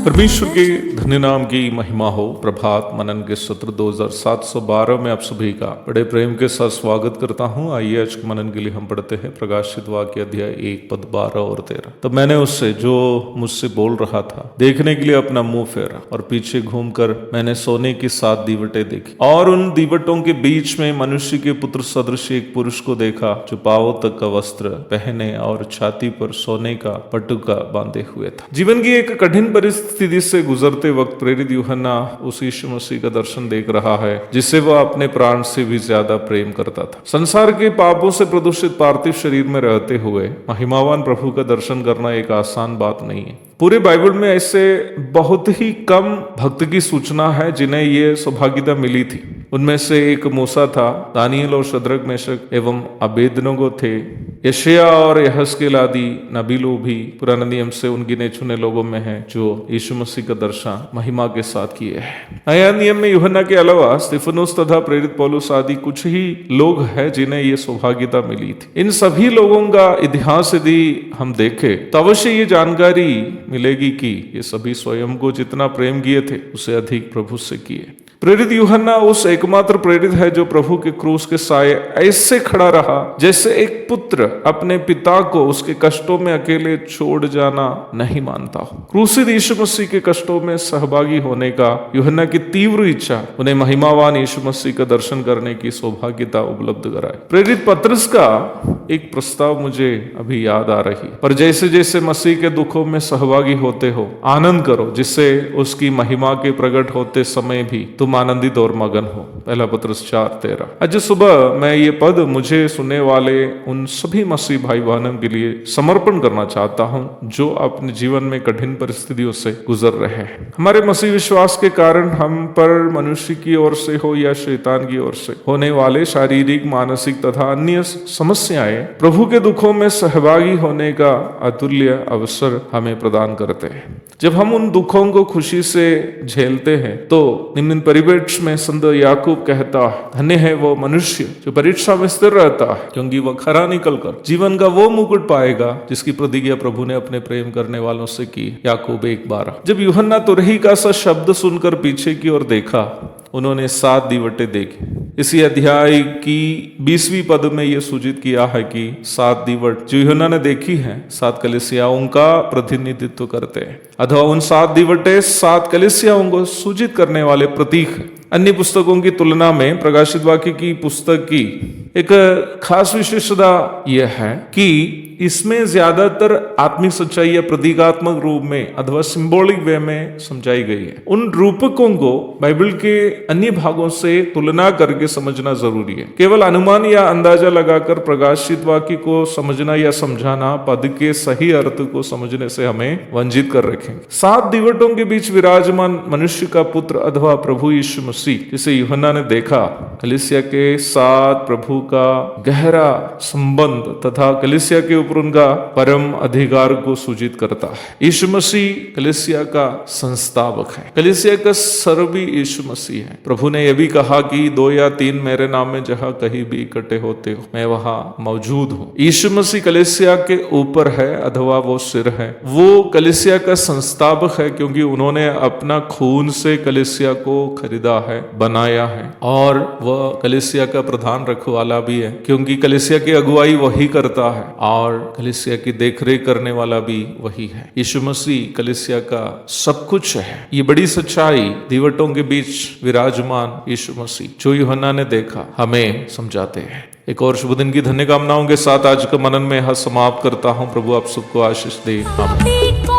परमेश्वर के धन्य नाम की महिमा हो। प्रभात मनन के सत्र 2712 में आप सभी का बड़े प्रेम के साथ स्वागत करता हूं। आइए आज के मनन के लिए हम पढ़ते हैं प्रकाशित वाक्य अध्याय 1 पद 12 और 13। तब मैंने उससे जो मुझसे बोल रहा था देखने के लिए अपना मुंह फेरा और पीछे घूमकर मैंने सोने की 7 दीवटें देखी और उन दीवटों के बीच में मनुष्य के पुत्र सदृश एक पुरुष को देखा जो पांवों तक का वस्त्र पहने और छाती पर सोने का पटुका बांधे हुए था। जीवन की एक कठिन परिस्थिति से गुजरते वक्त प्रेरित यूहन्ना उस यीशु मसीह का दर्शन देख रहा है जिसे वह अपने प्राण से भी ज्यादा प्रेम करता था। संसार के पापों से प्रदूषित पार्थिव शरीर में रहते हुए महिमावान प्रभु का दर्शन करना एक आसान बात नहीं है। पूरे बाइबल में ऐसे बहुत ही कम भक्त की सूचना है जिन्हें ये सौभाग्यता मिली थी। उनमें से एक मूसा था, दानियल और शद्रक मेशक एवं अबेदनगो थे, यशायाह और यहजकेल आदि नबी लोग भी पुराने नियम से उन गिने चुने लोगों में हैं जो यीशु मसीह का दर्शन महिमा के साथ किए हैं। नया नियम में यूहन्ना के अलावा स्तिफनुस तथा प्रेरित पौलुस आदि कुछ ही लोग हैं जिन्हें ये सौभाग्यता मिली थी। इन सभी लोगों का इतिहास यदि हम देखें तो अवश्य ये जानकारी मिलेगी कि ये सभी स्वयं को जितना प्रेम किए थे उसे अधिक प्रभु से किए। प्रेरित यूहन्ना उस एकमात्र प्रेरित है जो प्रभु के क्रूस के साये ऐसे खड़ा रहा जैसे एक पुत्र अपने पिता को उसके कष्टों में अकेले छोड़ जाना नहीं मानता हो। क्रूसित यीशु मसीह के कष्टों में सहभागी होने का यूहन्ना की तीव्र इच्छा उन्हें महिमावान यीशु मसीह का दर्शन करने की सौभाग्यता उपलब्ध कराए। प्रेरित पतरस का एक प्रस्ताव मुझे अभी याद आ रही, पर जैसे जैसे मसीह के दुखों में सहभागी होते हो आनंद करो जिससे उसकी महिमा के प्रकट होते समय भी तुम आनंदित और मगन हो। पहला पतरस 4:13। आज सुबह मैं ये पद मुझे सुनने वाले उन सभी मसीह भाई बहनों के लिए समर्पण करना चाहता हूं जो अपने जीवन में कठिन परिस्थितियों से गुजर रहे हैं। हमारे मसीह विश्वास के कारण हम पर मनुष्य की ओर से हो या शैतान की ओर से होने वाले शारीरिक, मानसिक तथा अन्य समस्याएं प्रभु के दुखों में सहभागी होने का अतुल्य अवसर हमें प्रदान करते हैं। जब हम उन दुखों को खुशी से झेलते हैं तो निम्न परिवेश में संत याकूब कहता है, धन्य है वो मनुष्य जो परीक्षा में स्थिर रहता है क्योंकि वह खरा निकलकर जीवन का वो मुकुट पाएगा जिसकी प्रतिज्ञा प्रभु ने अपने प्रेम करने वालों से की। याकूब 1:12। जब यूहन्ना तुरही का सा शब्द सुनकर पीछे की ओर देखा उन्होंने 7 दीवटें देखी। इसी अध्याय की 20वीं पद में यह सूचित किया है कि 7 दीवट जो यूहन्ना ने देखी हैं 7 कलीसियाओं का प्रतिनिधित्व करते हैं, अथवा उन 7 दीवटें 7 कलीसियाओं को सूचित करने वाले प्रतीक हैं। अन्य पुस्तकों की तुलना में प्रकाशित वाक्य की पुस्तक की एक खास विशेषता यह है कि इसमें ज्यादातर आत्मिक सच्चाई या प्रतीकात्मक रूप में अथवा सिंबॉलिक वे में समझाई गई है। उन रूपकों को बाइबल के अन्य भागों से तुलना करके समझना जरूरी है। केवल अनुमान या अंदाजा लगाकर प्रकाशित वाक्य को समझना या समझाना पद के सही अर्थ को समझने से हमें वंचित कर रखेंगे। 7 दीवटों के बीच विराजमान मनुष्य का पुत्र अथवा प्रभु यीशु मसीह जिसे यूहन्ना ने देखा कलीसिया के साथ प्रभु का गहरा संबंध तथा कलीसिया के ऊपर उनका परम अधिकार को सूचित करता है। यीशु मसीह कलीसिया का संस्थापक है। कलीसिया का सर्वी यीशु मसीह है। प्रभु ने यह भी कहा कि 2 या 3 मेरे नाम में जहां कहीं भी इकट्ठे होते हो मैं वहां मौजूद हूं। यीशु मसीह कलीसिया के ऊपर है अथवा वो सिर है। वो कलीसिया का संस्थापक है क्योंकि उन्होंने अपना खून से कलीसिया को खरीदा है, बनाया है, और वह कलीसिया का प्रधान रखवाला भी है क्योंकि कलीसिया की अगुवाई वही करता है और कलीसिया की देखरेख करने वाला भी वही है। यीशु मसीह कलीसिया का सब कुछ है। ये बड़ी सच्चाई दीवटों के बीच विराजमान यीशु मसीह जो यूहन्ना ने देखा हमें समझाते हैं। एक और शुभ दिन की धन्य कामनाओं के साथ आज का मनन में यहाँ समाप्त करता हूँ। प्रभु आप सबको आशीष दे। आमीन।